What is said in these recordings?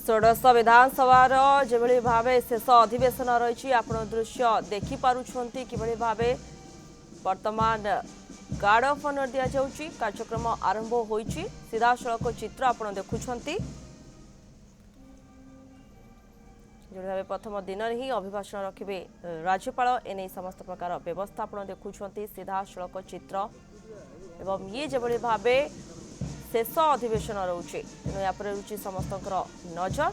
षोडश विधानसभा जो भाव शेष अधिवेशन रही आप दृश्य देखिपुंट कि भाव वर्तमान गार्ड ऑफ ऑनर दि जाऊँगी कार्यक्रम आरंभ हो सीधा सड़क चित्र आप देखुं जो भाव प्रथम दिन ही अभिभाषण रखिए राज्यपाल एने समस्त प्रकार व्यवस्था आप देखुं सीधा सड़क चित्र एवं ये जो भाव शेष अधिवेशन रोचे तेणु या रुचि समस्त नजर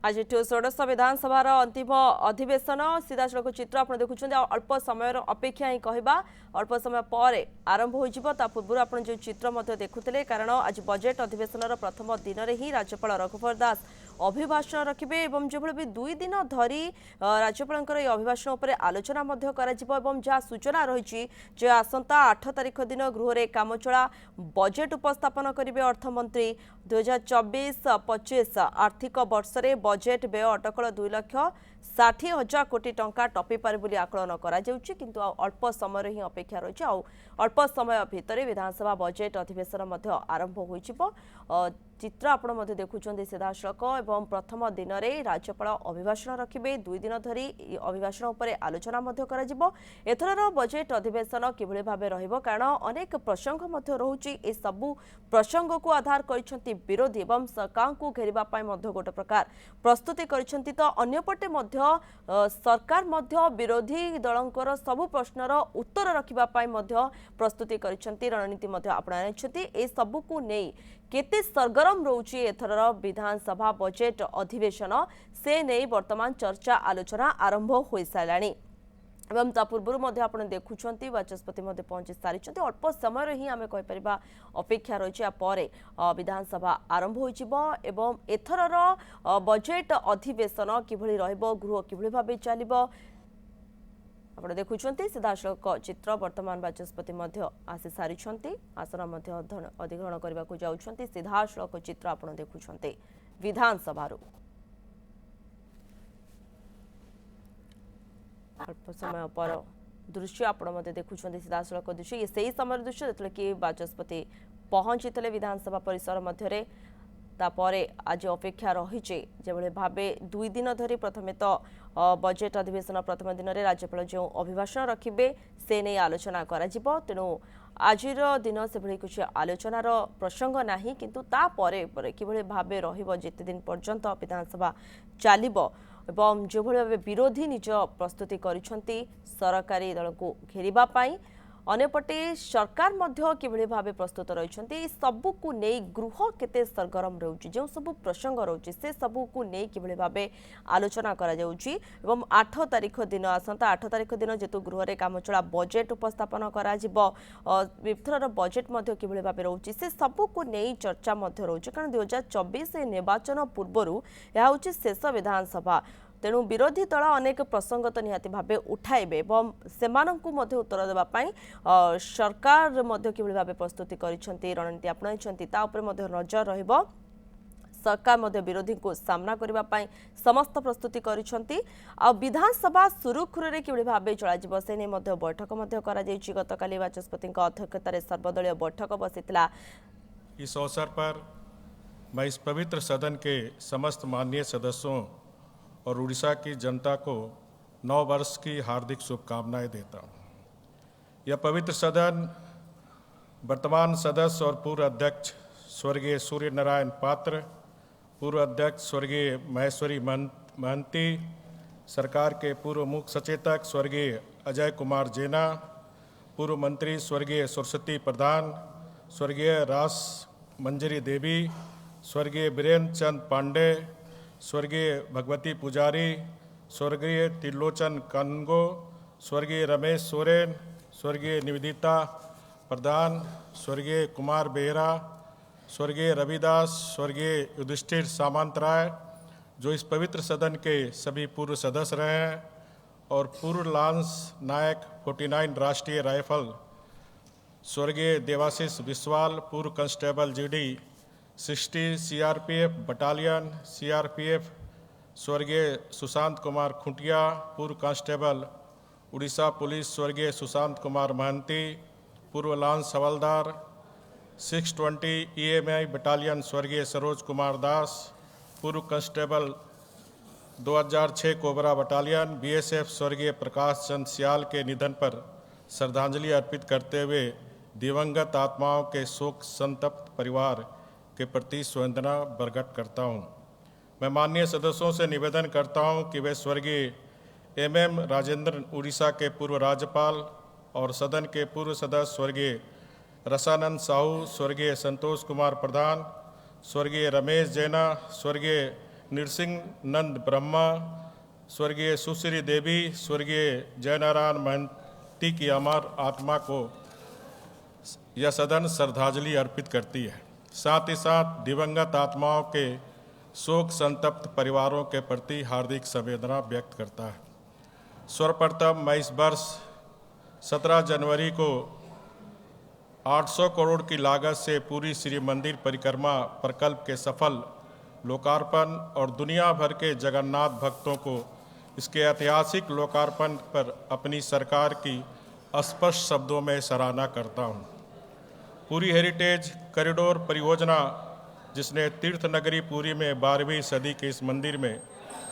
आज षोडश विधानसभा अंतिम अधिवेशन सीधा सड़क चित्र आप देखुं अल्प समय अपेक्षा ही कहवा अल्प समय पर आरंभ हो पूर्व आप जो चित्र देखुले कारण आज बजेट अधिवेशन प्रथम दिन ही राज्यपाल रघुवर दास अभिभाषण रखिए और जो भी 2 दिन धरी राज्यपाल अभिभाषण पर आलोचना जहाँ सूचना रही जे आसंता 8 तारिख दिन गृह में कामचला बजेट उपस्थापन करेंगे अर्थमंत्री 2024-25 आर्थिक वर्ष में बजेट व्यय अटकल 2,60,000 कोटी टंका टपी पारे बोली आकलन किंतु अल्प समय ही अपेक्षा रही अल्प समय भितर विधानसभा बजेट अधिवेशन आरंभ हो चित्र आप देखुं सीधा सड़क एवं प्रथम दिन में राज्यपाल अभिभाषण रखिए 2 दिन धरी अभिभाषण उपर आलोचना एथर बजेट अधिवेशन किभली भाव रहिबो कारण अनेक प्रसंग रोचे ए सबु प्रसंग को आधार कर विरोधी एवं सरकार को घेरवाई गोटे प्रकार प्रस्तुति कर तो अन्यपटे सरकार विरोधी दलंकर सबु प्रश्नर उत्तर रखा प्रस्तुति कर रणनीति अपनाई ए सबु को नहीं केते सरगरम रोची एथर विधानसभा बजेट अधिवेशन से नहीं वर्तमान चर्चा आलोचना आरंभ हो साराणी एवं ता पूर्व आप देखुं बाचस्पति पहुंची सारी अल्प समय ही आम कहीपर अपेक्षा रही पर विधानसभा आरंभ हो एथर बजेट अधिवेशन किभली रहिबो गृह किभली भाव चलिबो ଆପଣ ଦେଖୁଛନ୍ତି ସିଧାସଳଖ ଚିତ୍ର ବର୍ତ୍ତମାନ ବାଚସ୍ପତି ମଧ୍ୟ ଆସି ସାରିଛନ୍ତି ଆସନ ମଧ୍ୟ ଅଧିଗ୍ରହଣ କରିବାକୁ ଯାଉଛନ୍ତି ସିଧାସଳଖ ଚିତ୍ର ଆପଣ ଦେଖୁଛନ୍ତି ବିଧାନସଭାରୁ ଅଳ୍ପ ସମୟ ପର ଦୃଶ୍ୟ ଆପଣ ମଧ୍ୟ ଦେଖୁଛନ୍ତି ସିଧାସଳଖ ଦୃଶ୍ୟ ଏ ସେହି ସମୟର ଦୃଶ୍ୟ ଯେତେବେଳେ କି ବାଚସ୍ପତି ପହଞ୍ଚିଥିଲେ ବିଧାନସଭା ପରିସର ମଧ୍ୟରେ तापरे आज अपेक्षा रही जो भावे 2 दिन धरी प्रथमे तो बजेट अधिवेशन प्रथम दिन में राज्यपाल जो अभिभाषण रखिए से नहीं आलोचना तेणु आज दिन से कुछ आलोचनार प्रसंग ना किंतु तापर कि भाव रते दिन पर्यंत विधानसभा चलो एवं जो भाव विरोधी निज प्रस्तुति करिसेंती सरकारी दल को घेरिबापाई अनेपटे सरकार मध्य किभଳି भावे प्रस्तुत रही सबू को नहीं गृह केते सरगरम रोचे जो सब प्रसंग रोचे से सबू को नहीं किभଳି भावे आलोचना करा जाउची एवं 8 तारिख दिन आसंता 8 तारिख दिन जेतु गृह रे कामचला बजेट उपस्थापन करा जिवो विथर बजेट मध्य किभଳି भावे रोचे से सबू को नहीं चर्चा मध्य रोचे कारण 2024 निर्वाचन पूर्वरु यह होची शेष विधानसभा तेणु विरोधी दल अनेक प्रसंग तो निहाती भावे उठाइबे एवं सेमानंकु मध्य उत्तर देबा पई सरकार मध्य किभଳି भावे प्रस्तुति करिसेंती रणनीति अपनाइसेंती ता ऊपर मध्य नजर रहइबो सरकार मध्य विरोधी को सामना करबा पई समस्त प्रस्तुति करिसेंती आ विधानसभा सुरुखुर रे किभଳି भावे चला जिवो से ने मध्य बैठक मध्य करा जायछि गतकाली बाचस्पति अध्यक्षतार सर्वदलीय बैठक बसितला। इस अवसर पर मैं इस पवित्र सदन के समस्त माननीय सदस्यों और उड़ीसा की जनता को नव वर्ष की हार्दिक शुभकामनाएं देता हूँ। यह पवित्र सदन वर्तमान सदस्य और पूर्व अध्यक्ष स्वर्गीय सूर्य नारायण पात्र, पूर्व अध्यक्ष स्वर्गीय महेश्वरी महंती, सरकार के पूर्व मुख्य सचेतक स्वर्गीय अजय कुमार जेना, पूर्व मंत्री स्वर्गीय सरस्वती प्रधान, स्वर्गीय रास मंजरी देवी, स्वर्गीय बीरेन्द्र चंद पांडे, स्वर्गीय भगवती पुजारी, स्वर्गीय त्रिलोचन कनगो, स्वर्गीय रमेश सोरेन, स्वर्गीय निवेदिता प्रधान, स्वर्गीय कुमार बेहरा, स्वर्गीय रविदास, स्वर्गीय युधिष्ठिर सामंतराय जो इस पवित्र सदन के सभी पूर्व सदस्य रहे हैं और पूर्व लांस नायक 49 राष्ट्रीय राइफल स्वर्गीय देवाशीष विश्वाल, पूर्व constable GD 60 CRPF battalion CRPF स्वर्गीय सुशांत कुमार खुंटिया, पूर्व कांस्टेबल उड़ीसा पुलिस स्वर्गीय सुशांत कुमार महंती, पूर्व लांस हवलदार 620 ईएमआई बटालियन स्वर्गीय सरोज कुमार दास, पूर्व कांस्टेबल 2006 कोबरा बटालियन बीएसएफ स्वर्गीय प्रकाश चंद सियाल के निधन पर श्रद्धांजलि अर्पित करते हुए दिवंगत आत्माओं के शोक संतप्त परिवार के प्रति संवेदना प्रकट करता हूँ। मैं माननीय सदस्यों से निवेदन करता हूँ कि वे स्वर्गीय एमएम राजेंद्र उड़ीसा के पूर्व राज्यपाल और सदन के पूर्व सदस्य स्वर्गीय रसानंद साहू, स्वर्गीय संतोष कुमार प्रधान, स्वर्गीय रमेश जैना, स्वर्गीय नृसिंह नंद ब्रह्मा, स्वर्गीय सुश्री देवी, स्वर्गीय जयनारायण महंती की अमर आत्मा को यह सदन श्रद्धांजलि अर्पित करती है। साथ ही साथ दिवंगत आत्माओं के शोक संतप्त परिवारों के प्रति हार्दिक संवेदना व्यक्त करता है। सर्वप्रथम मैं इस वर्ष 17 जनवरी को 800 करोड़ की लागत से पूरी श्री मंदिर परिक्रमा प्रकल्प के सफल लोकार्पण और दुनिया भर के जगन्नाथ भक्तों को इसके ऐतिहासिक लोकार्पण पर अपनी सरकार की स्पष्ट शब्दों में सराहना करता हूँ। पूरी हेरिटेज कॉरिडोर परियोजना जिसने तीर्थ नगरी पुरी में 12वीं सदी के इस मंदिर में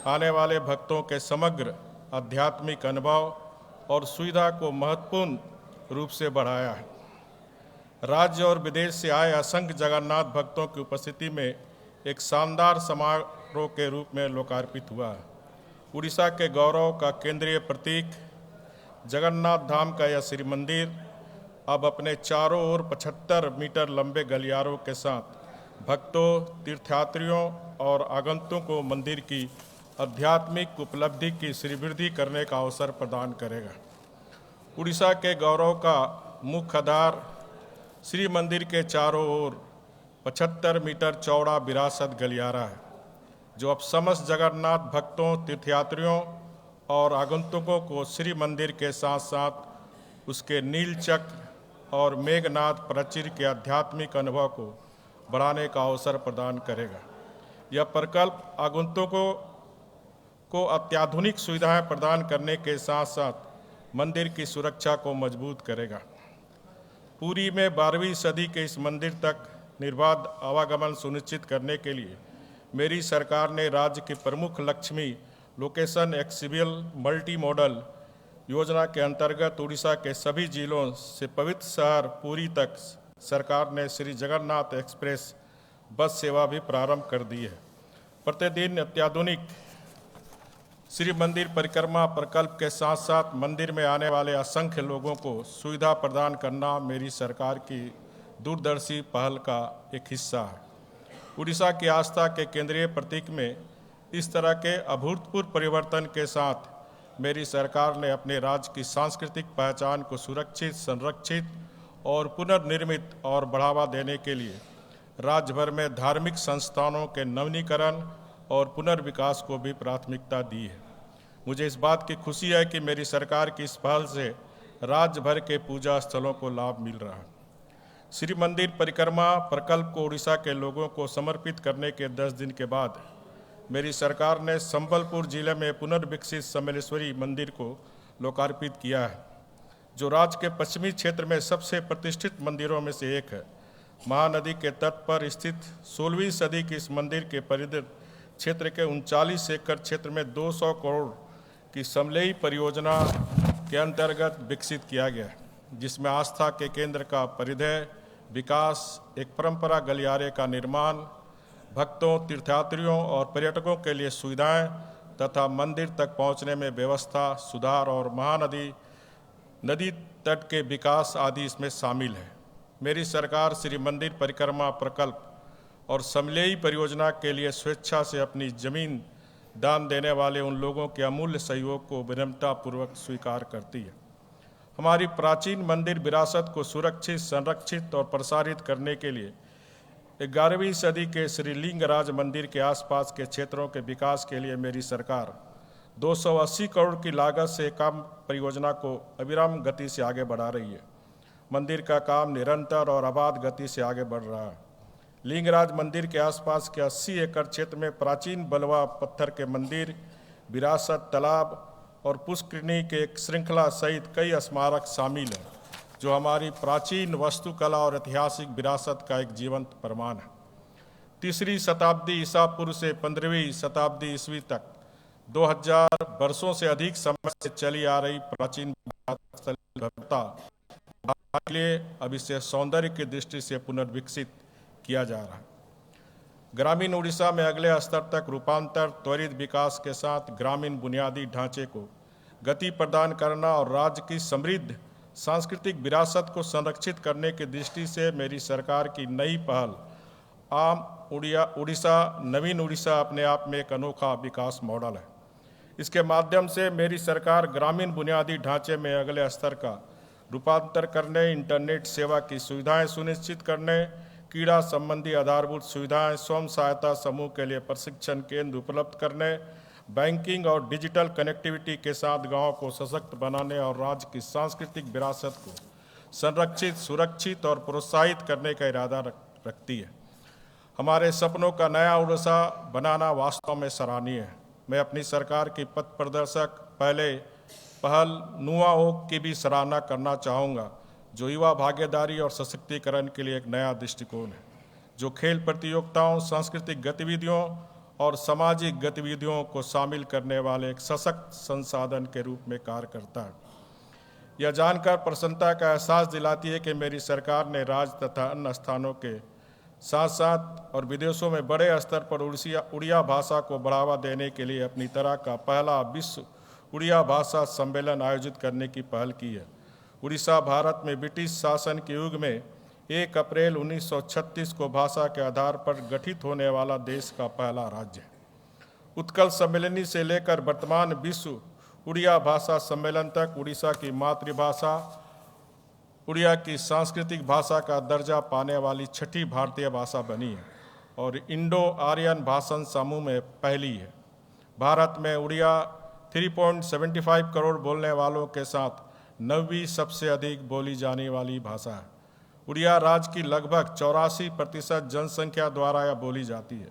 आने वाले भक्तों के समग्र आध्यात्मिक अनुभव और सुविधा को महत्वपूर्ण रूप से बढ़ाया है। राज्य और विदेश से आए असंख्य जगन्नाथ भक्तों की उपस्थिति में एक शानदार समारोह के रूप में लोकार्पित हुआ है। उड़ीसा के गौरव का केंद्रीय प्रतीक जगन्नाथ धाम का यह श्री मंदिर अब अपने चारों ओर 75 मीटर लंबे गलियारों के साथ भक्तों, तीर्थयात्रियों और आगंतुकों को मंदिर की आध्यात्मिक उपलब्धि की श्रीवृद्धि करने का अवसर प्रदान करेगा। उड़ीसा के गौरव का मुख्य आधार श्री मंदिर के चारों ओर 75 मीटर चौड़ा विरासत गलियारा है जो अब समस्त जगन्नाथ भक्तों, तीर्थयात्रियों और आगंतुकों को श्री मंदिर के साथ साथ उसके नीलचक्र और मेघनाद प्राचीर के आध्यात्मिक अनुभव को बढ़ाने का अवसर प्रदान करेगा। यह प्रकल्प आगंतुकों को अत्याधुनिक सुविधाएं प्रदान करने के साथ साथ मंदिर की सुरक्षा को मजबूत करेगा। पुरी में 12वीं सदी के इस मंदिर तक निर्बाध आवागमन सुनिश्चित करने के लिए मेरी सरकार ने राज्य के प्रमुख Lakshmi location accessible multi modal योजना के अंतर्गत उड़ीसा के सभी जिलों से पवित्र शहर पुरी तक सरकार ने श्री जगन्नाथ एक्सप्रेस बस सेवा भी प्रारंभ कर दी है। प्रतिदिन अत्याधुनिक श्री मंदिर परिक्रमा प्रकल्प के साथ साथ मंदिर में आने वाले असंख्य लोगों को सुविधा प्रदान करना मेरी सरकार की दूरदर्शी पहल का एक हिस्सा है। उड़ीसा की आस्था के केंद्रीय प्रतीक में इस तरह के अभूतपूर्व परिवर्तन के साथ मेरी सरकार ने अपने राज्य की सांस्कृतिक पहचान को सुरक्षित, संरक्षित और पुनर्निर्मित और बढ़ावा देने के लिए राज्य भर में धार्मिक संस्थानों के नवीनीकरण और पुनर्विकास को भी प्राथमिकता दी है। मुझे इस बात की खुशी है कि मेरी सरकार की इस पहल से राज्य भर के पूजा स्थलों को लाभ मिल रहा है। श्री मंदिर परिक्रमा प्रकल्प को उड़ीसा के लोगों को समर्पित करने के 10 दिन के बाद मेरी सरकार ने संबलपुर जिले में पुनर्विकसित सम्मेलेश्वरी मंदिर को लोकार्पित किया है, जो राज्य के पश्चिमी क्षेत्र में सबसे प्रतिष्ठित मंदिरों में से एक है। महानदी के तट पर स्थित 16वीं सदी की इस मंदिर के परिधि क्षेत्र के 39 एकड़ क्षेत्र में 200 करोड़ की समलेई परियोजना के अंतर्गत विकसित किया गया है, जिसमें आस्था के केंद्र का परिधेय विकास, एक परंपरा गलियारे का निर्माण, भक्तों, तीर्थयात्रियों और पर्यटकों के लिए सुविधाएं तथा मंदिर तक पहुंचने में व्यवस्था सुधार और महानदी नदी तट के विकास आदि इसमें शामिल है। मेरी सरकार श्री मंदिर परिक्रमा प्रकल्प और समलेई परियोजना के लिए स्वेच्छा से अपनी जमीन दान देने वाले उन लोगों के अमूल्य सहयोग को विनम्रतापूर्वक स्वीकार करती है। हमारी प्राचीन मंदिर विरासत को सुरक्षित, संरक्षित और प्रसारित करने के लिए 11वीं सदी के श्री लिंगराज मंदिर के आसपास के क्षेत्रों के विकास के लिए मेरी सरकार 280 करोड़ की लागत से काम परियोजना को अविराम गति से आगे बढ़ा रही है। मंदिर का काम निरंतर और अबाध गति से आगे बढ़ रहा है। लिंगराज मंदिर के आसपास के 80 एकड़ क्षेत्र में प्राचीन बलुआ पत्थर के मंदिर, विरासत, तालाब और पुष्करिणी के एक श्रृंखला सहित कई स्मारक शामिल हैं, जो हमारी प्राचीन वास्तुकला और ऐतिहासिक विरासत का एक जीवंत प्रमाण है। 3री शताब्दी ईसा पूर्व से 15वीं शताब्दी ईस्वी तक 2000 वर्षों से अधिक समय से चली आ रही प्राचीन भव्यता के लिए अब इसे सौंदर्य की दृष्टि से पुनर्विकसित किया जा रहा है। ग्रामीण उड़ीसा में अगले स्तर तक रूपांतर, त्वरित विकास के साथ ग्रामीण बुनियादी ढांचे को गति प्रदान करना और राज्य की समृद्ध सांस्कृतिक विरासत को संरक्षित करने की दृष्टि से मेरी सरकार की नई पहल आम उड़ीसा नवीन उड़ीसा अपने आप में एक अनोखा विकास मॉडल है। इसके माध्यम से मेरी सरकार ग्रामीण बुनियादी ढांचे में अगले स्तर का रूपांतर करने, इंटरनेट सेवा की सुविधाएं सुनिश्चित करने, कीड़ा संबंधी आधारभूत सुविधाएं, स्वयं सहायता समूह के लिए प्रशिक्षण केंद्र उपलब्ध करने, बैंकिंग और डिजिटल कनेक्टिविटी के साथ गांवों को सशक्त बनाने और राज्य की सांस्कृतिक विरासत को संरक्षित, सुरक्षित और प्रोत्साहित करने का इरादा रखती है। हमारे सपनों का नया उड़ीसा बनाना वास्तव में सराहनीय है। मैं अपनी सरकार की पथ प्रदर्शक पहल नुआ ओक की भी सराहना करना चाहूँगा, जो युवा भागीदारी और सशक्तिकरण के लिए एक नया दृष्टिकोण है, जो खेल प्रतियोगिताओं, सांस्कृतिक गतिविधियों और सामाजिक गतिविधियों को शामिल करने वाले एक सशक्त संसाधन के रूप में कार्य करता है। यह जानकर प्रसन्नता का एहसास दिलाती है कि मेरी सरकार ने राज्य तथा अन्य स्थानों के साथ साथ और विदेशों में बड़े स्तर पर उड़िया भाषा को बढ़ावा देने के लिए अपनी तरह का पहला विश्व उड़िया भाषा सम्मेलन आयोजित करने की पहल की है। उड़ीसा भारत में ब्रिटिश शासन के युग में 1 अप्रैल 1936 को भाषा के आधार पर गठित होने वाला देश का पहला राज्य है। उत्कल सम्मेलनी से लेकर वर्तमान विश्व उड़िया भाषा सम्मेलन तक उड़ीसा की मातृभाषा उड़िया की सांस्कृतिक भाषा का दर्जा पाने वाली 6ठी भारतीय भाषा बनी है और इंडो आर्यन भाषण समूह में पहली है। भारत में उड़िया 3.75 करोड़ बोलने वालों के साथ 9वीं सबसे अधिक बोली जाने वाली भाषा है। उड़िया राज्य की लगभग 84% जनसंख्या द्वारा यह बोली जाती है।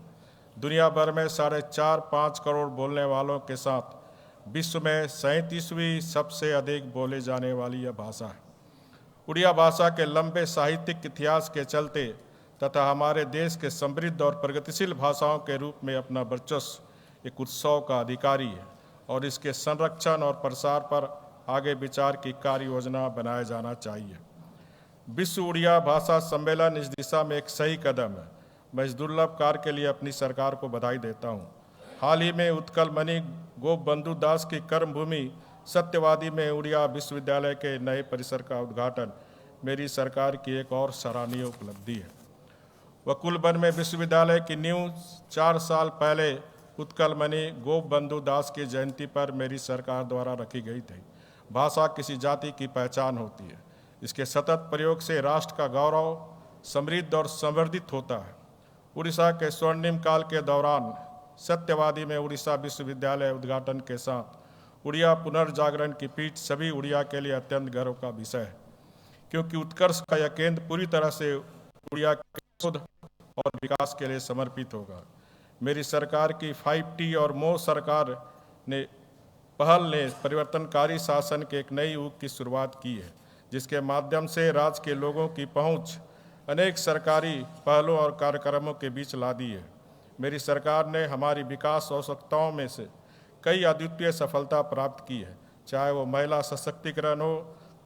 दुनिया भर में 4.5 करोड़ बोलने वालों के साथ विश्व में 37वीं सबसे अधिक बोले जाने वाली यह भाषा है। उड़िया भाषा के लंबे साहित्यिक इतिहास के चलते तथा हमारे देश के समृद्ध और प्रगतिशील भाषाओं के रूप में अपना वर्चस्व एक उत्सव का अधिकारी है और इसके संरक्षण और प्रसार पर आगे विचार की कार्य योजना बनाया जाना चाहिए। विश्व उड़िया भाषा सम्मेलन इस दिशा में एक सही कदम है। मैं इस दुर्लभ कार्य के लिए अपनी सरकार को बधाई देता हूँ। हाल ही में उत्कल मणि गोपबंधु दास की कर्मभूमि सत्यवादी में उड़िया विश्वविद्यालय के नए परिसर का उद्घाटन मेरी सरकार की एक और सराहनीय उपलब्धि है। वकुलबन में विश्वविद्यालय की नींव 4 साल पहले उत्कल मणि गोपबंधु दास की जयंती पर मेरी सरकार द्वारा रखी गई थी। भाषा किसी जाति की पहचान होती है। इसके सतत प्रयोग से राष्ट्र का गौरव समृद्ध और संवर्धित होता है। उड़ीसा के स्वर्णिम काल के दौरान सत्यवादी में उड़ीसा विश्वविद्यालय उद्घाटन के साथ उड़िया पुनर्जागरण की पीठ सभी उड़िया के लिए अत्यंत गर्व का विषय है, क्योंकि उत्कर्ष का यह केंद्र पूरी तरह से उड़िया के शोध और विकास के लिए समर्पित होगा। मेरी सरकार की 5T और मोर सरकार ने पहल ने परिवर्तनकारी शासन के एक नई युग की शुरुआत की है, जिसके माध्यम से राज्य के लोगों की पहुंच अनेक सरकारी पहलों और कार्यक्रमों के बीच ला दी है। मेरी सरकार ने हमारी विकास आवश्यकताओं में से कई अद्वितीय सफलता प्राप्त की है, चाहे वो महिला सशक्तिकरण हो,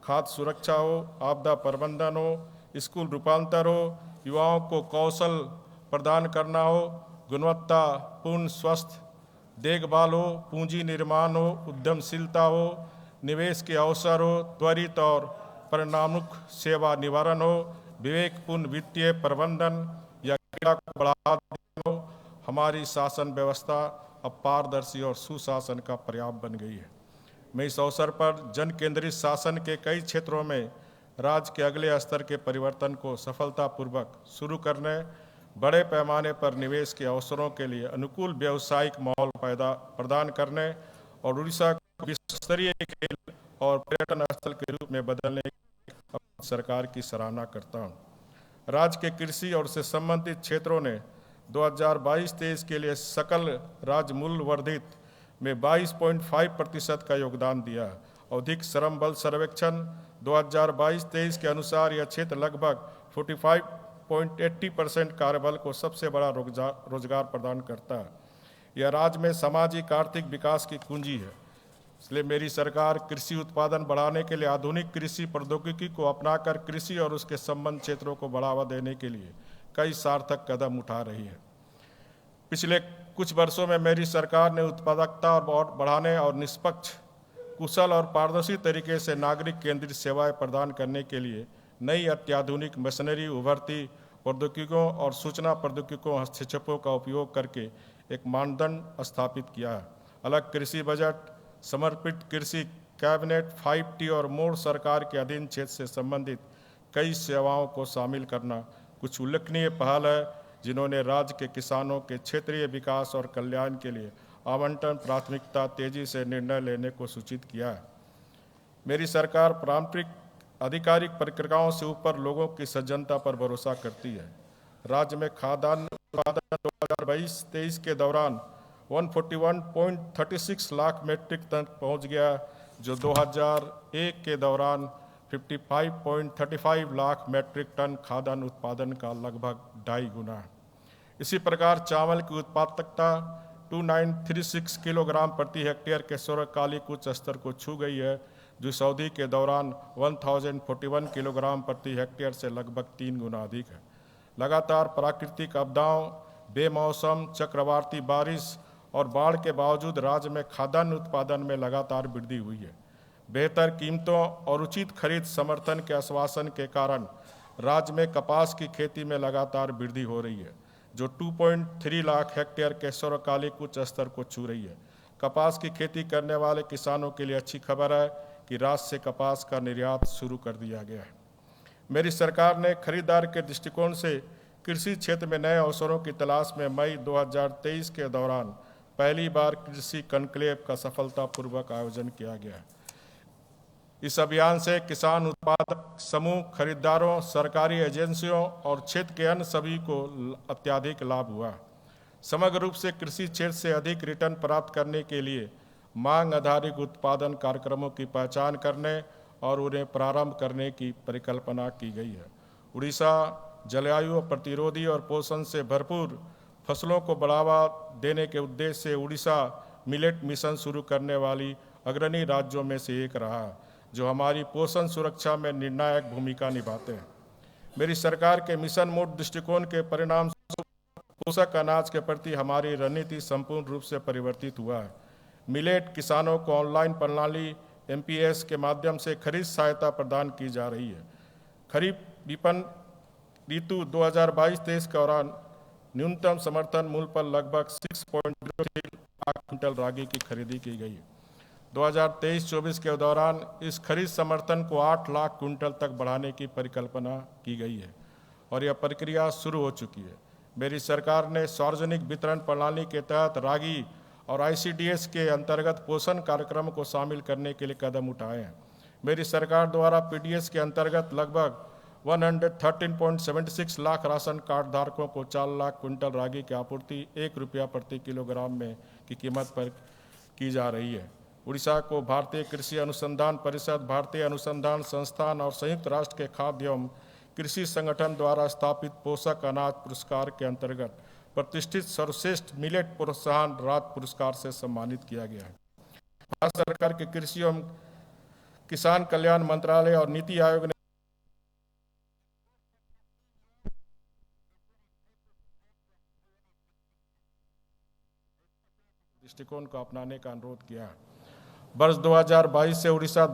खाद्य सुरक्षा हो, आपदा प्रबंधन हो, स्कूल रूपांतर हो, युवाओं को कौशल प्रदान करना हो, गुणवत्तापूर्ण स्वस्थ देखभाल हो, पूंजी निर्माण हो, उद्यमशीलता हो, निवेश के अवसर हो, त्वरित और परिणामोन्मुख सेवा निवारण हो, विवेकपूर्ण वित्तीय प्रबंधन या क्रीड़ा को बढ़ावा देना हो। हमारी शासन व्यवस्था अब पारदर्शी और सुशासन का पर्याय बन गई है। मैं इस अवसर पर जन केंद्रित शासन के कई क्षेत्रों में राज्य के अगले स्तर के परिवर्तन को सफलतापूर्वक शुरू करने, बड़े पैमाने पर निवेश के अवसरों के लिए अनुकूल व्यावसायिक माहौल प्रदान करने और उड़ीसा को विश्व स्तरीय खेल और पर्यटन स्थल के रूप में बदलने की सरकार की सराहना करता हूँ। राज्य के कृषि और उससे संबंधित क्षेत्रों ने 2022-23 के लिए सकल राज्य मूल्य वर्धित में 22.5% का योगदान दिया। औद्योगिक श्रम बल सर्वेक्षण 2022-23 के अनुसार यह क्षेत्र लगभग 45.80% कार्यबल को सबसे बड़ा रोजगार प्रदान करता है। यह राज्य में सामाजिक आर्थिक विकास की कुंजी है। इसलिए मेरी सरकार कृषि उत्पादन बढ़ाने के लिए आधुनिक कृषि प्रौद्योगिकी को अपनाकर कृषि और उसके संबंध क्षेत्रों को बढ़ावा देने के लिए कई सार्थक कदम उठा रही है। पिछले कुछ वर्षों में मेरी सरकार ने उत्पादकता और बढ़ाने और निष्पक्ष, कुशल और पारदर्शी तरीके से नागरिक केंद्रित सेवाएं प्रदान करने के लिए नई अत्याधुनिक मशीनरी, उभरती प्रौद्योगिकियों और सूचना प्रौद्योगिकियों हस्तक्षेपों का उपयोग करके एक मानदंड स्थापित किया है। अलग कृषि बजट, समर्पित कृषि कैबिनेट, 5T और मोर सरकार के अधीन क्षेत्र से संबंधित कई सेवाओं को शामिल करना कुछ उल्लेखनीय पहल है, जिन्होंने राज्य के किसानों के क्षेत्रीय विकास और कल्याण के लिए आवंटन प्राथमिकता तेजी से निर्णय लेने को सूचित किया है। मेरी सरकार पारंपरिक आधिकारिक प्रक्रियाओं से ऊपर लोगों की सज्जनता पर भरोसा करती है। राज्य में खाद्यान्न उत्पादन 2022-23 के दौरान 141.36 लाख मीट्रिक टन पहुंच गया, जो 2001 के दौरान 55.35 लाख मीट्रिक टन खाद्यान्न उत्पादन का लगभग 2.5 गुना है। इसी प्रकार चावल की उत्पादकता 2936 किलोग्राम प्रति हेक्टेयर के सर्वकालिक उच्च स्तर को छू गई है, जो इस अवधि के दौरान 1041 किलोग्राम प्रति हेक्टेयर से लगभग 3 गुना अधिक है। लगातार प्राकृतिक आपदाओं, बेमौसम चक्रवाती बारिश और बाढ़ के बावजूद राज्य में खाद्यान्न उत्पादन में लगातार वृद्धि हुई है। बेहतर कीमतों और उचित खरीद समर्थन के आश्वासन के कारण राज्य में कपास की खेती में लगातार वृद्धि हो रही है, जो 2.3 लाख हेक्टेयर के सर्वकालिक उच्च स्तर को छू रही है। कपास की खेती करने वाले किसानों के लिए अच्छी खबर है कि राज्य से कपास का निर्यात शुरू कर दिया गया है। मेरी सरकार ने खरीदार के दृष्टिकोण से कृषि क्षेत्र में नए अवसरों की तलाश में मई 2023 के दौरान पहली बार कृषि कॉन्क्लेव का सफलतापूर्वक आयोजन किया गया। इस अभियान से किसान उत्पादक समूह, खरीदारों, सरकारी एजेंसियों और क्षेत्र के अन्य सभी को अत्यधिक लाभ हुआ। समग्र रूप से कृषि क्षेत्र से अधिक रिटर्न प्राप्त करने के लिए मांग आधारित उत्पादन कार्यक्रमों की पहचान करने और उन्हें प्रारंभ करने की परिकल्पना की गई है। उड़ीसा जलवायु प्रतिरोधी और पोषण से भरपूर फसलों को बढ़ावा देने के उद्देश्य से उड़ीसा मिलेट मिशन शुरू करने वाली अग्रणी राज्यों में से एक रहा, जो हमारी पोषण सुरक्षा में निर्णायक भूमिका निभाते हैं। मेरी सरकार के मिशन मोड दृष्टिकोण के परिणाम पोषक अनाज के प्रति हमारी रणनीति संपूर्ण रूप से परिवर्तित हुआ है। मिलेट किसानों को ऑनलाइन प्रणाली MPS के माध्यम से खरीद सहायता प्रदान की जा रही है। खरीफ विपणन ऋतु 2022-23 के दौरान न्यूनतम समर्थन मूल्य पर लगभग 6.03 लाख क्विंटल रागी की खरीदी की गई है। 2023-24 के दौरान इस खरीद समर्थन को 8 लाख क्विंटल तक बढ़ाने की परिकल्पना की गई है और यह प्रक्रिया शुरू हो चुकी है। मेरी सरकार ने सार्वजनिक वितरण प्रणाली के तहत रागी और ICDS के अंतर्गत पोषण कार्यक्रम को शामिल करने के लिए कदम उठाए हैं। मेरी सरकार द्वारा PDS के अंतर्गत लगभग 113.76 लाख राशन कार्ड धारकों को 4 लाख क्विंटल रागी की आपूर्ति ₹1 प्रति किलोग्राम में की कीमत पर की जा रही है। उड़ीसा को भारतीय कृषि अनुसंधान परिषद, भारतीय अनुसंधान संस्थान और संयुक्त राष्ट्र के खाद्य एवं कृषि संगठन द्वारा स्थापित पोषक अनाज पुरस्कार के अंतर्गत प्रतिष्ठित सर्वश्रेष्ठ मिलेट प्रोत्साहन राज्य पुरस्कार से सम्मानित किया गया है। भारत सरकार के कृषि एवं किसान कल्याण मंत्रालय और नीति आयोग ने दृष्टिकोण को अपनाने का अनुरोध किया है। वर्ष 2022 से उड़ीसा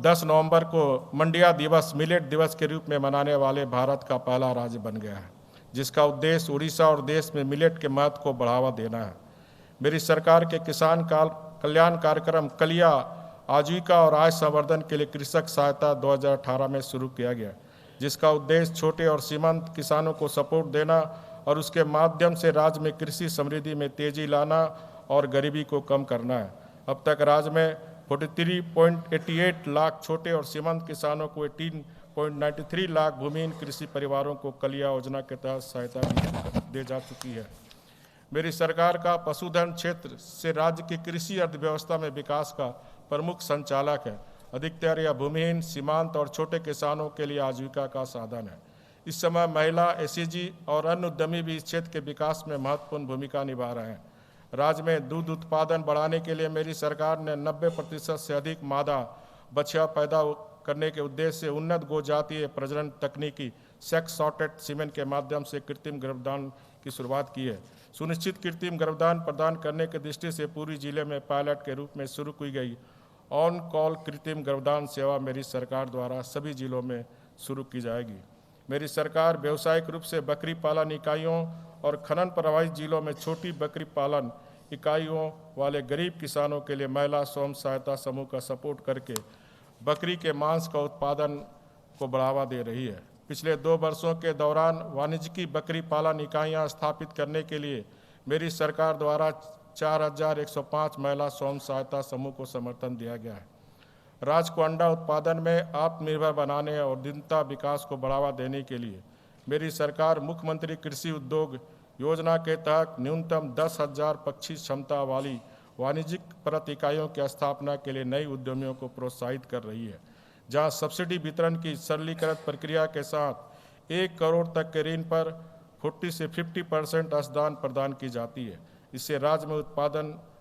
10 नवंबर को मंडिया दिवस मिलेट दिवस के रूप में मनाने वाले भारत का पहला राज्य बन गया है, जिसका उद्देश्य उड़ीसा और देश में मिलेट के महत्व को बढ़ावा देना है। मेरी सरकार के किसान कल्याण कार्यक्रम कलिया आजीविका और आय संवर्धन के लिए कृषक सहायता 2018 में शुरू किया गया, जिसका उद्देश्य छोटे और सीमांत किसानों को सपोर्ट देना और उसके माध्यम से राज्य में कृषि समृद्धि में तेजी लाना और गरीबी को कम करना है। अब तक राज्य में 43.88 लाख छोटे और सीमांत किसानों को 18.93 लाख भूमिहीन कृषि परिवारों को कलिया योजना के तहत सहायता दी जा चुकी है। मेरी सरकार का पशुधन क्षेत्र से राज्य की कृषि अर्थव्यवस्था में विकास का प्रमुख संचालक है। अधिकतर यह भूमिहीन, सीमांत और छोटे किसानों के लिए आजीविका का साधन है। इस समय महिला, SCG और अन्य उद्यमी भी इस क्षेत्र के विकास में महत्वपूर्ण भूमिका निभा रहे हैं। राज्य में दूध उत्पादन बढ़ाने के लिए मेरी सरकार ने 90% से अधिक मादा बछिया पैदा करने के उद्देश्य से उन्नत गोजातीय प्रजनन तकनीकी सेक्स सॉर्टेड सीमेन के माध्यम से कृत्रिम गर्भधान की शुरुआत की है। सुनिश्चित कृत्रिम गर्भधान प्रदान करने की दृष्टि से पूरी जिले में पायलट के रूप में शुरू की गई ऑन कॉल कृत्रिम गर्भधान सेवा मेरी सरकार द्वारा सभी जिलों में शुरू की जाएगी। मेरी सरकार व्यावसायिक रूप से बकरी पालन इकाइयों और खनन प्रभावित जिलों में छोटी बकरी पालन इकाइयों वाले गरीब किसानों के लिए महिला स्वयं सहायता समूह का सपोर्ट करके बकरी के मांस का उत्पादन को बढ़ावा दे रही है। पिछले 2 वर्षों के दौरान वाणिज्यिक बकरी पालन इकाइयां स्थापित करने के लिए मेरी सरकार द्वारा 4105 महिला स्वयं सहायता समूह को समर्थन दिया गया है। राज्य को अंडा उत्पादन में आत्मनिर्भर बनाने और दीनता विकास को बढ़ावा देने के लिए मेरी सरकार मुख्यमंत्री कृषि उद्योग योजना के तहत न्यूनतम 10,000 पक्षी क्षमता वाली वाणिज्यिक परत इकाइयों की स्थापना के लिए नई उद्यमियों को प्रोत्साहित कर रही है, जहां सब्सिडी वितरण की सरलीकृत प्रक्रिया के साथ 1 करोड़ तक के ऋण पर 40 से 50% अंशदान प्रदान की जाती है। इससे राज्य में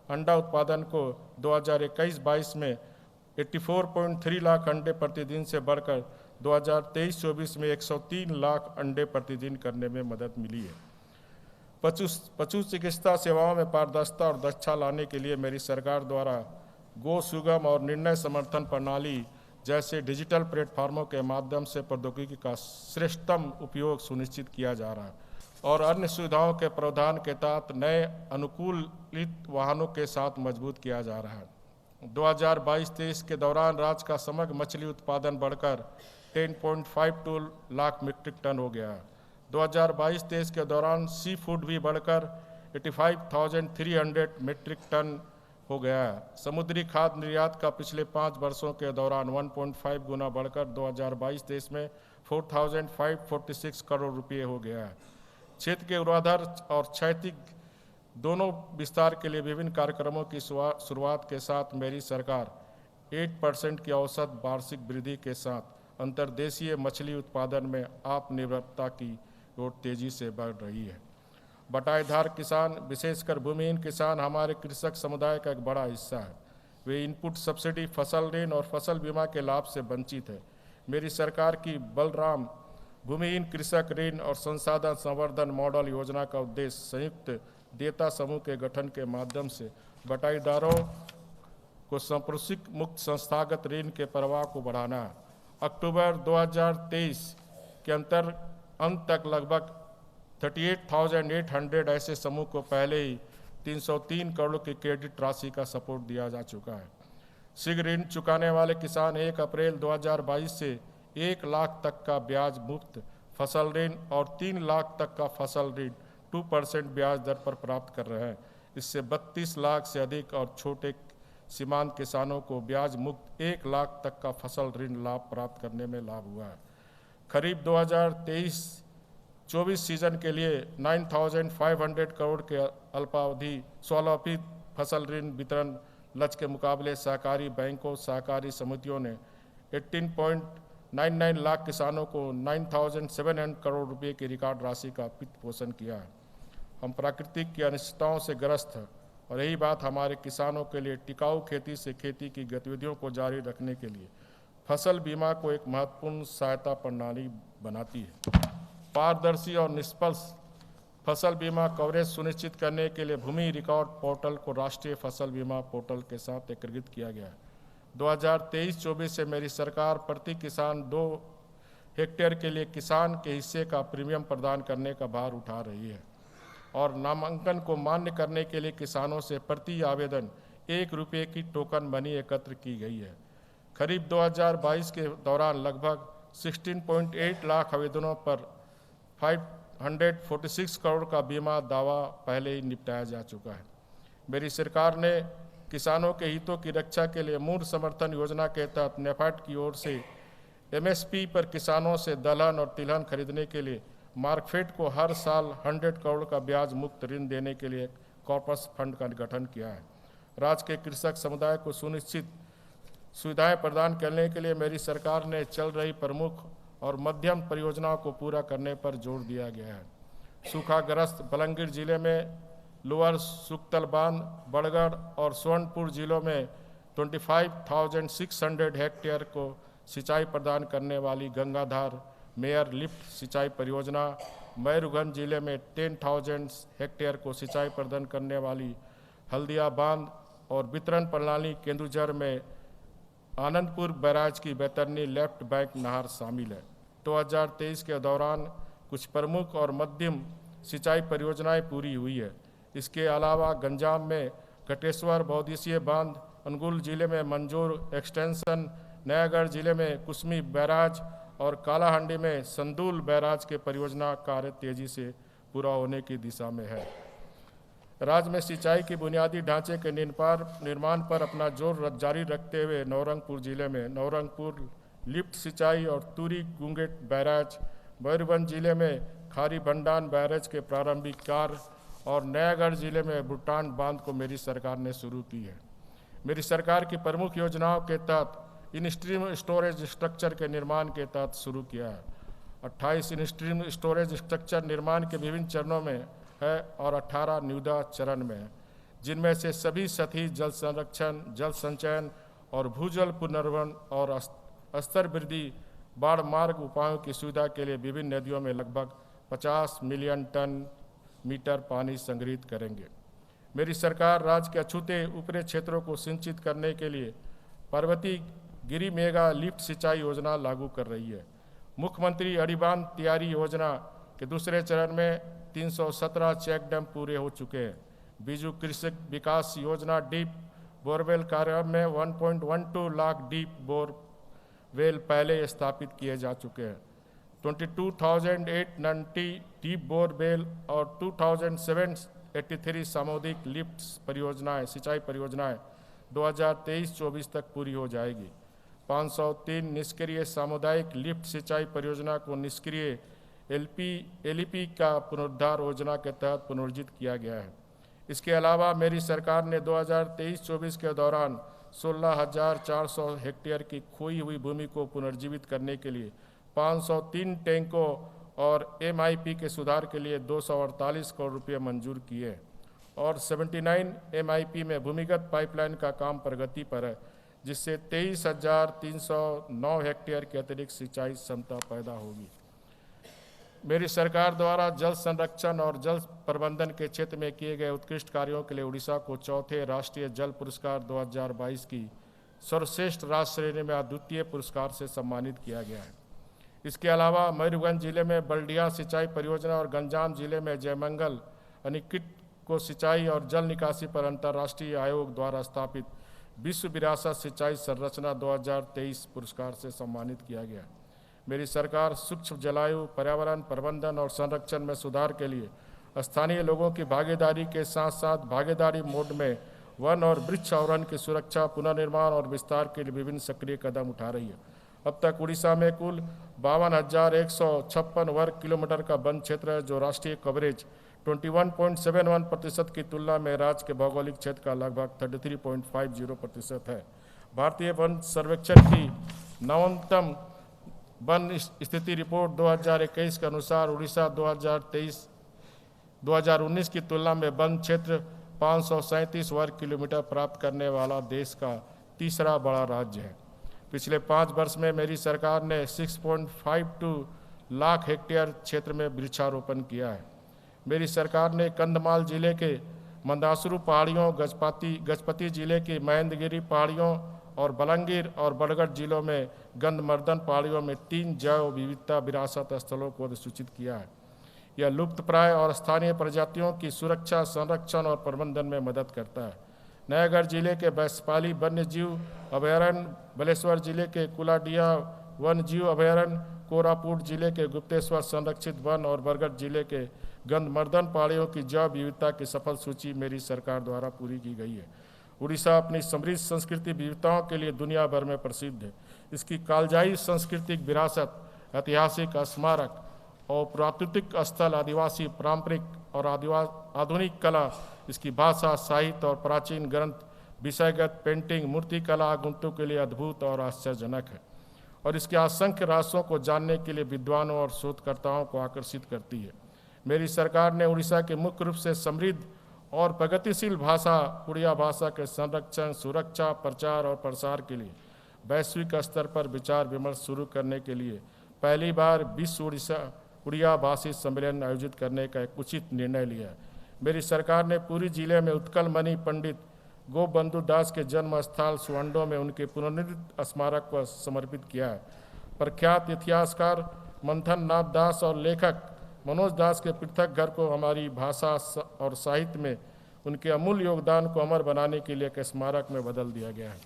अंडा उत्पादन को 2021-22 में 84.3 लाख अंडे प्रतिदिन से बढ़कर 2023-24 में 103 लाख अंडे प्रतिदिन करने में मदद मिली है। पशु चिकित्सा सेवाओं में पारदर्शिता और दक्षता लाने के लिए मेरी सरकार द्वारा गो सुगम और निर्णय समर्थन प्रणाली जैसे डिजिटल प्लेटफार्मों के माध्यम से प्रौद्योगिकी का श्रेष्ठतम उपयोग सुनिश्चित किया जा रहा है और अन्य सुविधाओं के प्रावधान के तहत नए अनुकूलित वाहनों के साथ मजबूत किया जा रहा है। 2022-23 के दौरान राज्य का समग्र मछली उत्पादन बढ़कर 10.52 लाख मीट्रिक टन हो गया है। 2022-23 के दौरान सी फूड भी बढ़कर 85,300 मीट्रिक टन हो गया है। समुद्री खाद्य निर्यात का पिछले 5 वर्षों के दौरान 1.5 गुना बढ़कर 2022-23 में 4,546 करोड़ रुपये हो गया है। क्षेत्र के ऊर्ध्वाधर और क्षैतिज दोनों विस्तार के लिए विभिन्न कार्यक्रमों की शुरुआत के साथ मेरी सरकार 8% की औसत वार्षिक वृद्धि के साथ अंतर्देशीय मछली उत्पादन में आत्मनिर्भरता की ओर तेजी से बढ़ रही है। बटाईदार किसान, विशेषकर भूमिहीन किसान, हमारे कृषक समुदाय का एक बड़ा हिस्सा है। वे इनपुट सब्सिडी, फसल ऋण और फसल बीमा के लाभ से वंचित है। मेरी सरकार की बलराम भूमिहीन कृषक ऋण और संसाधन संवर्धन मॉडल योजना का उद्देश्य संयुक्त देयता समूह के गठन के माध्यम से बटाईदारों को संप्रेषित मुक्त संस्थागत ऋण के प्रवाह को बढ़ाना है। अक्टूबर 2023 के अंत तक लगभग 38,800 ऐसे समूह को पहले ही 303 करोड़ की क्रेडिट राशि का सपोर्ट दिया जा चुका है। शीघ्र ऋण चुकाने वाले किसान 1 अप्रैल 2022 से 1 लाख तक का ब्याज मुक्त फसल ऋण और 3 लाख तक का फसल ऋण 2% ब्याज दर पर प्राप्त कर रहे हैं। इससे 32 लाख से अधिक और छोटे सीमांत किसानों को ब्याज मुक्त 1 लाख तक का फसल ऋण लाभ प्राप्त करने में लाभ हुआ है। खरीफ 2023-24 सीजन के लिए 9,500 करोड़ के अल्पावधि स्वावलंबी फसल ऋण वितरण लक्ष्य के मुकाबले सहकारी बैंकों, सहकारी समितियों ने 18.99 लाख किसानों को 9,700 करोड़ रुपए की रिकॉर्ड राशि का वित्त पोषण किया है। हम प्राकृतिक की अनिश्चितताओं से ग्रस्त हैं और यही बात हमारे किसानों के लिए टिकाऊ खेती से खेती की गतिविधियों को जारी रखने के लिए फसल बीमा को एक महत्वपूर्ण सहायता प्रणाली बनाती है। पारदर्शी और निष्पक्ष फसल बीमा कवरेज सुनिश्चित करने के लिए भूमि रिकॉर्ड पोर्टल को राष्ट्रीय फसल बीमा पोर्टल के साथ एकीकृत किया गया है। 2023-24 से मेरी सरकार प्रति किसान 2 हेक्टेयर के लिए किसान के हिस्से का प्रीमियम प्रदान करने का भार उठा रही है और नामांकन को मान्य करने के लिए किसानों से प्रति आवेदन 1 रुपये की टोकन मनी एकत्र की गई है। खरीफ 2022 के दौरान लगभग 16.8 लाख आवेदनों पर 546 करोड़ का बीमा दावा पहले ही निपटाया जा चुका है। मेरी सरकार ने किसानों के हितों की रक्षा के लिए मूल्य समर्थन योजना के तहत नेफेड की ओर से एमएसपी पर किसानों से दलहन और तिलहन खरीदने के लिए मार्कफेड को हर साल 100 करोड़ का ब्याज मुक्त ऋण देने के लिए कॉर्पस फंड का गठन किया है। राज्य के कृषक समुदाय को सुनिश्चित सुविधाएं प्रदान करने के लिए मेरी सरकार ने चल रही प्रमुख और मध्यम परियोजनाओं को पूरा करने पर जोर दिया गया है। सूखाग्रस्त बलंगीर जिले में लोअर सुकतल बांध, बड़गढ़ और सोनपुर जिलों में 25,600 हेक्टेयर को सिंचाई प्रदान करने वाली गंगाधार मेयर लिफ्ट सिंचाई परियोजना, मयूरभंज जिले में 10,000 हेक्टेयर को सिंचाई प्रदान करने वाली हल्दिया बांध और वितरण प्रणाली केंदुझर में आनंदपुर बैराज की बैतरनी लेफ्ट बैंक नहर शामिल है। 2023 के दौरान कुछ प्रमुख और मध्यम सिंचाई परियोजनाएं पूरी हुई है। इसके अलावा गंजाम में कटेश्वर बहुउद्देशीय बांध, अनुगुल जिले में मंजूर एक्सटेंशन, नयागढ़ जिले में कुसमी बैराज और कालाहांडी में संदूल बैराज के परियोजना कार्य तेजी से पूरा होने की दिशा में है। राज्य में सिंचाई की बुनियादी ढांचे के निर्माण पर अपना जोर जारी रखते हुए नवरंगपुर जिले में नवरंगपुर लिफ्ट सिंचाई और तुरी गुंगेट बैराज, मयूरभंज जिले में खारी भंडान बैराज के प्रारंभिक कार्य और नयागढ़ जिले में भूटान बांध को मेरी सरकार ने शुरू की है। मेरी सरकार की प्रमुख योजनाओं के तहत इन स्ट्रीम स्टोरेज स्ट्रक्चर के निर्माण के तहत शुरू किया है। 28 इन स्ट्रीम स्टोरेज स्ट्रक्चर निर्माण के विभिन्न चरणों में है और 18 निविदा चरण में है, जिनमें से सभी सतही जल संरक्षण, जल संचयन और भूजल पुनर्भरण और स्तर वृद्धि बाढ़ मार्ग उपायों की सुविधा के लिए विभिन्न नदियों में लगभग 50 मिलियन टन मीटर पानी संग्रहित करेंगे। मेरी सरकार राज्य के अछूते ऊपरी क्षेत्रों को सिंचित करने के लिए पर्वतीय गिरी मेगा लिफ्ट सिंचाई योजना लागू कर रही है। मुख्यमंत्री अड़ीबांध तैयारी योजना के दूसरे चरण में 317 चेक डैम पूरे हो चुके हैं। बीजू कृषक विकास योजना डीप बोरवेल कार्य में 1.12 लाख डीप बोरवेल पहले स्थापित किए जा चुके हैं। 22,890 डीप बोरवेल और 2,783 सामुदायिक लिफ्ट परियोजनाएं, सिंचाई परियोजनाएं 2023-24 तक पूरी हो जाएगी। 503 निष्क्रिय सामुदायिक लिफ्ट सिंचाई परियोजना को निष्क्रिय एलईपी का पुनरुद्धार योजना के तहत पुनर्जीवित किया गया है। इसके अलावा मेरी सरकार ने 2023-24 के दौरान 16,400 हेक्टेयर की खोई हुई भूमि को पुनर्जीवित करने के लिए 503 टैंकों और एमआईपी के सुधार के लिए 248 करोड़ रुपये मंजूर किए और 79 एमआईपी में भूमिगत पाइपलाइन का काम प्रगति पर है, जिससे 23,309 हेक्टेयर की अतिरिक्त सिंचाई क्षमता पैदा होगी। मेरी सरकार द्वारा जल संरक्षण और जल प्रबंधन के क्षेत्र में किए गए उत्कृष्ट कार्यों के लिए उड़ीसा को चौथे राष्ट्रीय जल पुरस्कार 2022 की सर्वश्रेष्ठ राज्य श्रेणी में अद्वितीय पुरस्कार से सम्मानित किया गया है। इसके अलावा मयूरभंज जिले में बल्डिया सिंचाई परियोजना और गंजाम जिले में जयमंगल अनिकिट को सिंचाई और जल निकासी पर अंतर्राष्ट्रीय आयोग द्वारा स्थापित विश्व विरासत सिंचाई संरचना 2023 पुरस्कार से सम्मानित किया गया। मेरी सरकार सूक्ष्म जलवायु पर्यावरण प्रबंधन और संरक्षण में सुधार के लिए स्थानीय लोगों की भागीदारी के साथ साथ भागीदारी मोड में वन और वृक्ष आवरण की सुरक्षा, पुनर्निर्माण और विस्तार के लिए विभिन्न सक्रिय कदम उठा रही है। अब तक उड़ीसा में कुल 52,156 वर्ग किलोमीटर का वन क्षेत्र है, जो राष्ट्रीय कवरेज 21.71% की तुलना में राज्य के भौगोलिक क्षेत्र का लगभग 33.50% है। भारतीय वन सर्वेक्षण की नवीनतम वन स्थिति रिपोर्ट 2021 के अनुसार उड़ीसा 2019 की तुलना में वन क्षेत्र 537 वर्ग किलोमीटर प्राप्त करने वाला देश का तीसरा बड़ा राज्य है। पिछले 5 वर्ष में मेरी सरकार ने 6.52 लाख हेक्टेयर क्षेत्र में वृक्षारोपण किया है। मेरी सरकार ने कंधमाल जिले के मंदासुरु पहाड़ियों, गजपति जिले की महेंद्रगिरी पहाड़ियों और बलंगीर और बरगढ़ जिलों में गंधमर्दन पहाड़ियों में 3 जैव विविधता विरासत स्थलों को अधिसूचित किया है। यह लुप्तप्राय और स्थानीय प्रजातियों की सुरक्षा, संरक्षण और प्रबंधन में मदद करता है। नयागढ़ जिले के बैसपाली वन्य जीव अभयारण्य, बालेश्वर जिले के कुलाडिया वन्य जीव अभयारण्य, कोरापुट जिले के गुप्तेश्वर संरक्षित वन और बरगढ़ जिले के गंधमर्दन पहाड़ियों की जैव विविधता की सफल सूची मेरी सरकार द्वारा पूरी की गई है। उड़ीसा अपनी समृद्ध सांस्कृतिक विविधताओं के लिए दुनिया भर में प्रसिद्ध है। इसकी कालजाई सांस्कृतिक विरासत, ऐतिहासिक स्मारक और प्राकृतिक स्थल, आदिवासी पारंपरिक और आधुनिक कला, इसकी भाषा, साहित्य और प्राचीन ग्रंथ, विषयगत पेंटिंग, मूर्ति कला आगंतुकों के लिए अद्भुत और आश्चर्यजनक है और इसके असंख्य रहस्यों को जानने के लिए विद्वानों और शोधकर्ताओं को आकर्षित करती है। मेरी सरकार ने उड़ीसा के मुख्य रूप से समृद्ध और प्रगतिशील भाषा उड़िया भाषा के संरक्षण, सुरक्षा, प्रचार और प्रसार के लिए वैश्विक स्तर पर विचार विमर्श शुरू करने के लिए पहली बार विश्व उड़िया भाषी सम्मेलन आयोजित करने का एक उचित निर्णय लिया। मेरी सरकार ने पूरी जिले में उत्कल मणि पंडित गोपबंधु दास के जन्म स्थल सुवंडो में उनके पुनर्निर्मित स्मारक को समर्पित किया है। प्रख्यात इतिहासकार मंथन नाथ दास और लेखक मनोज दास के पृथक घर को हमारी भाषा और साहित्य में उनके अमूल्य योगदान को अमर बनाने के लिए एक स्मारक में बदल दिया गया है।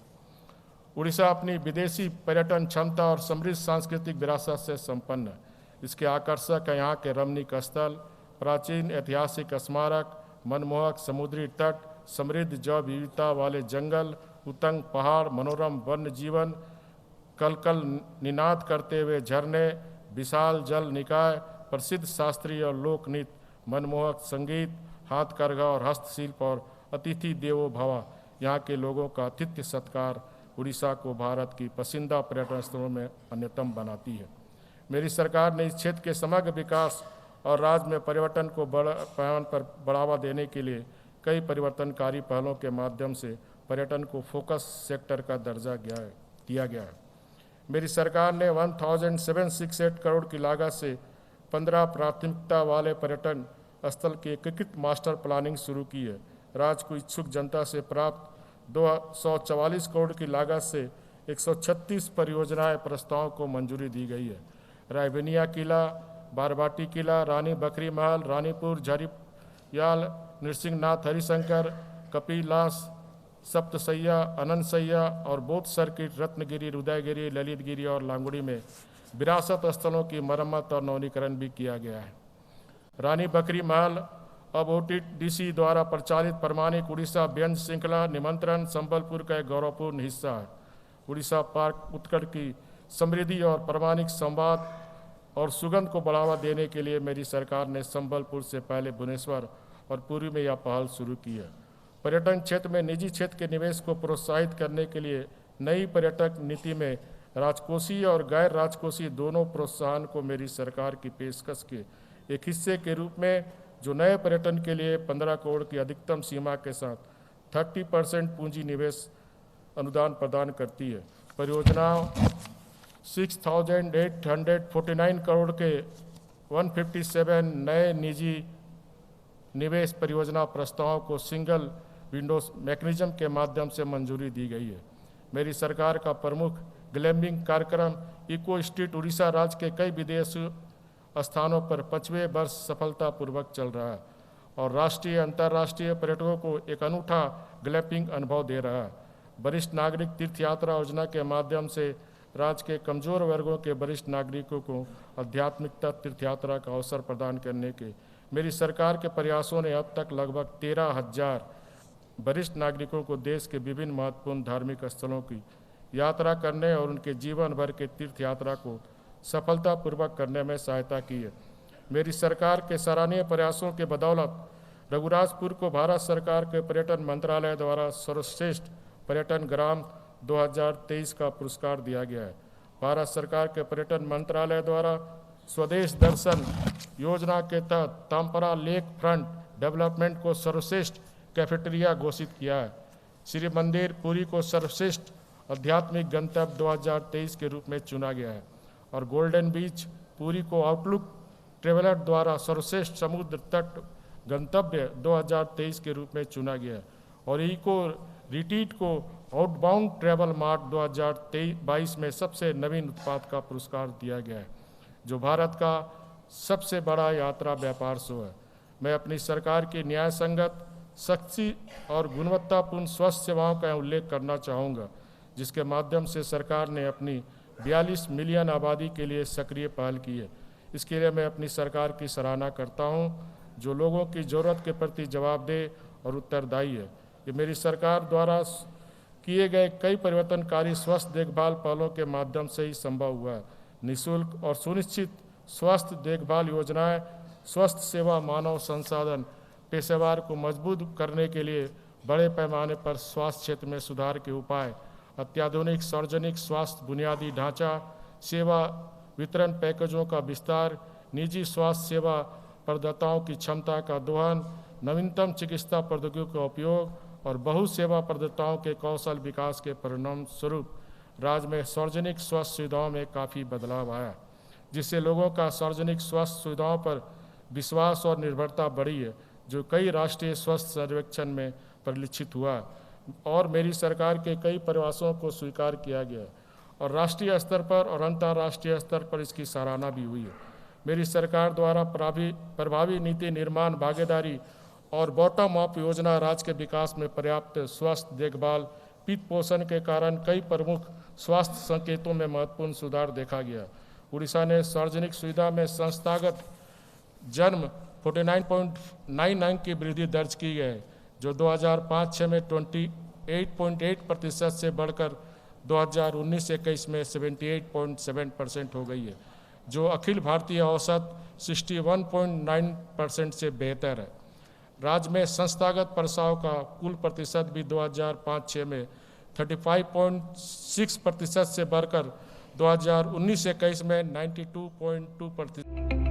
उड़ीसा अपनी विदेशी पर्यटन क्षमता और समृद्ध सांस्कृतिक विरासत से संपन्न है। इसके आकर्षक है यहाँ के रमणीक स्थल, प्राचीन ऐतिहासिक स्मारक, मनमोहक समुद्री तट, समृद्ध जैव विविधता वाले जंगल, उतंग पहाड़, मनोरम वन्य जीवन, कलकल निनाद करते हुए झरने, विशाल जल निकाय, प्रसिद्ध शास्त्रीय और लोक नृत्य, मनमोहक संगीत, हाथकरघा और हस्तशिल्प और अतिथि देवो भव। यहाँ के लोगों का आतिथ्य सत्कार उड़ीसा को भारत की पसंदीदा पर्यटन स्थलों में अन्यतम बनाती है। मेरी सरकार ने इस क्षेत्र के समग्र विकास और राज्य में पर्यटन को बड़े पैमाने पर बढ़ावा देने के लिए कई परिवर्तनकारी पहलों के माध्यम से पर्यटन को फोकस सेक्टर का दर्जा दिया गया है। मेरी सरकार ने 1768 करोड़ की लागत से 15 प्राथमिकता वाले पर्यटन स्थल की एकीकृत मास्टर प्लानिंग शुरू की है। राज्य को इच्छुक जनता से प्राप्त 244 करोड़ की लागत से 136 परियोजनाएं प्रस्तावों को मंजूरी दी गई है। रायबेनिया किला, बारबाटी किला, रानी बकरी महल, रानीपुर, झरियाल, नृसिंहनाथ हरिशंकर, कपिलास, सप्तसैया, अनंत सैया और बौद्ध सर्किट, रत्नगिरी, उदयगिरी, ललितगिरी और लांगुड़ी में विरासत स्थलों की मरम्मत और नवीनीकरण भी किया गया है। रानी बकरी महल अब OTDC द्वारा प्रचालित प्रमाणिक उड़ीसा व्यंज श्रृंखला निमंत्रण संबलपुर का एक गौरवपूर्ण हिस्सा है। उड़ीसा पार्क उत्कल की समृद्धि और प्रमाणिक संवाद और सुगंध को बढ़ावा देने के लिए मेरी सरकार ने संबलपुर से पहले भुवनेश्वर और पुरी में यह पहल शुरू की है। पर्यटन क्षेत्र में निजी क्षेत्र के निवेश को प्रोत्साहित करने के लिए नई पर्यटक नीति में राजकोषीय और गैर राजकोषीय दोनों प्रोत्साहन को मेरी सरकार की पेशकश के एक हिस्से के रूप में, जो नए पर्यटन के लिए 15 करोड़ की अधिकतम सीमा के साथ 30% पूंजी निवेश अनुदान प्रदान करती है। परियोजना 6,849 करोड़ के 157 नए निजी निवेश परियोजना प्रस्तावों को सिंगल विंडोज मैकेनिज्म के माध्यम से मंजूरी दी गई है। मेरी सरकार का प्रमुख ग्लैम्पिंग कार्यक्रम इको स्ट्रीट उड़ीसा राज्य के कई विदेशी स्थानों पर 5वें वर्ष सफलतापूर्वक चल रहा है और राष्ट्रीय अंतर्राष्ट्रीय पर्यटकों को एक अनूठा ग्लैम्पिंग अनुभव दे रहा है। वरिष्ठ नागरिक तीर्थ यात्रा योजना के माध्यम से राज्य के कमजोर वर्गों के वरिष्ठ नागरिकों को आध्यात्मिकता तीर्थ यात्रा का अवसर प्रदान करने के मेरी सरकार के प्रयासों ने अब तक लगभग 13,000 वरिष्ठ नागरिकों को देश के विभिन्न महत्वपूर्ण धार्मिक स्थलों की यात्रा करने और उनके जीवन भर के तीर्थ यात्रा को सफलतापूर्वक करने में सहायता की है। मेरी सरकार के सराहनीय प्रयासों के बदौलत रघुराजपुर को भारत सरकार के पर्यटन मंत्रालय द्वारा सर्वश्रेष्ठ पर्यटन ग्राम 2023 का पुरस्कार दिया गया है। भारत सरकार के पर्यटन मंत्रालय द्वारा स्वदेश दर्शन योजना के तहत तामपरा लेक फ्रंट डेवलपमेंट को सर्वश्रेष्ठ कैफेटेरिया घोषित किया है। श्री मंदिर पुरी को सर्वश्रेष्ठ आध्यात्मिक गंतव्य 2023 के रूप में चुना गया है और गोल्डन बीच पुरी को आउटलुक ट्रेवलर द्वारा सर्वश्रेष्ठ समुद्र तट गंतव्य 2023 के रूप में चुना गया है और इको रिट्रीट को आउटबाउंड ट्रैवल मार्ट 2022 में सबसे नवीन उत्पाद का पुरस्कार दिया गया है, जो भारत का सबसे बड़ा यात्रा व्यापार शो है। मैं अपनी सरकार की न्याय संगत, सख्ती और गुणवत्तापूर्ण स्वास्थ्य सेवाओं का उल्लेख करना चाहूँगा, जिसके माध्यम से सरकार ने अपनी 42 मिलियन आबादी के लिए सक्रिय पहल की है। इसके लिए मैं अपनी सरकार की सराहना करता हूँ, जो लोगों की ज़रूरत के प्रति जवाबदेह और उत्तरदायी है। ये मेरी सरकार द्वारा किए गए कई परिवर्तनकारी स्वास्थ्य देखभाल पहलों के माध्यम से ही संभव हुआ है। निःशुल्क और सुनिश्चित स्वास्थ्य देखभाल योजनाएं स्वास्थ्य सेवा मानव संसाधन पेशेवर को मजबूत करने के लिए बड़े पैमाने पर स्वास्थ्य क्षेत्र में सुधार के उपाय, अत्याधुनिक सार्वजनिक स्वास्थ्य बुनियादी ढांचा, सेवा वितरण पैकेजों का विस्तार, निजी स्वास्थ्य सेवा प्रदाताओं की क्षमता का दोहन, नवीनतम चिकित्सा प्रौद्योगिकी का उपयोग और बहु सेवा प्रदाताओं के कौशल विकास के परिणाम स्वरूप राज्य में सार्वजनिक स्वास्थ्य सुविधाओं में काफ़ी बदलाव आया, जिससे लोगों का सार्वजनिक स्वास्थ्य सुविधाओं पर विश्वास और निर्भरता बढ़ी है, जो कई राष्ट्रीय स्वास्थ्य सर्वेक्षण में परिलक्षित हुआ और मेरी सरकार के कई प्रयासों को स्वीकार किया गया और राष्ट्रीय स्तर पर और अंतर्राष्ट्रीय स्तर पर इसकी सराहना भी हुई है। मेरी सरकार द्वारा प्रभावी नीति निर्माण, भागीदारी और बॉटम अप योजना राज्य के विकास में पर्याप्त स्वास्थ्य देखभाल पित्त पोषण के कारण कई प्रमुख स्वास्थ्य संकेतों में महत्वपूर्ण सुधार देखा गया। उड़ीसा ने सार्वजनिक सुविधा में संस्थागत जन्म 49.99 की वृद्धि दर्ज की है, जो 2005-06 में 28.8% से बढ़कर 2019-21 में 78.7% हो गई है, जो अखिल भारतीय औसत 61.9% से बेहतर है। राज्य में संस्थागत प्रसव का कुल प्रतिशत भी 2005-06 में 35.6% से बढ़कर 2019-21 में 92.2%